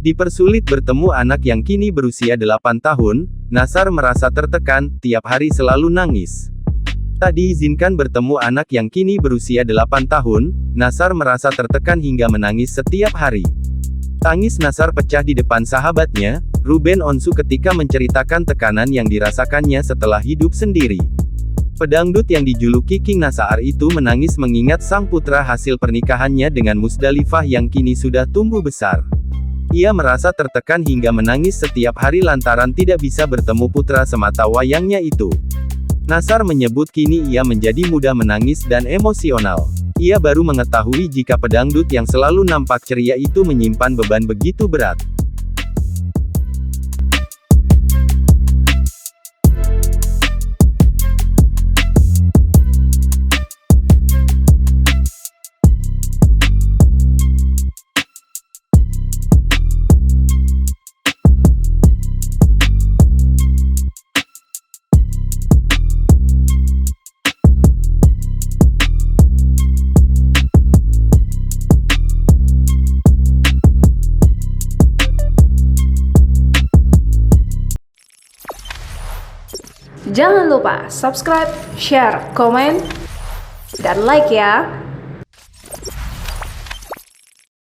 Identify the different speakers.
Speaker 1: Dipersulit bertemu anak yang kini berusia 8 tahun, Nasar merasa tertekan, tiap hari selalu nangis. Tak diizinkan bertemu anak yang kini berusia 8 tahun, Nasar merasa tertekan hingga menangis setiap hari. Tangis Nasar pecah di depan sahabatnya, Ruben Onsu ketika menceritakan tekanan yang dirasakannya setelah hidup sendiri. Pedangdut yang dijuluki King Nasaar itu menangis mengingat sang putra hasil pernikahannya dengan Musdalifah yang kini sudah tumbuh besar. Ia merasa tertekan hingga menangis setiap hari lantaran tidak bisa bertemu putra semata wayangnya itu. Nasar menyebut kini ia menjadi mudah menangis dan emosional. Ia baru mengetahui jika pedangdut yang selalu nampak ceria itu menyimpan beban begitu berat.
Speaker 2: Jangan lupa subscribe, share, komen, dan like ya.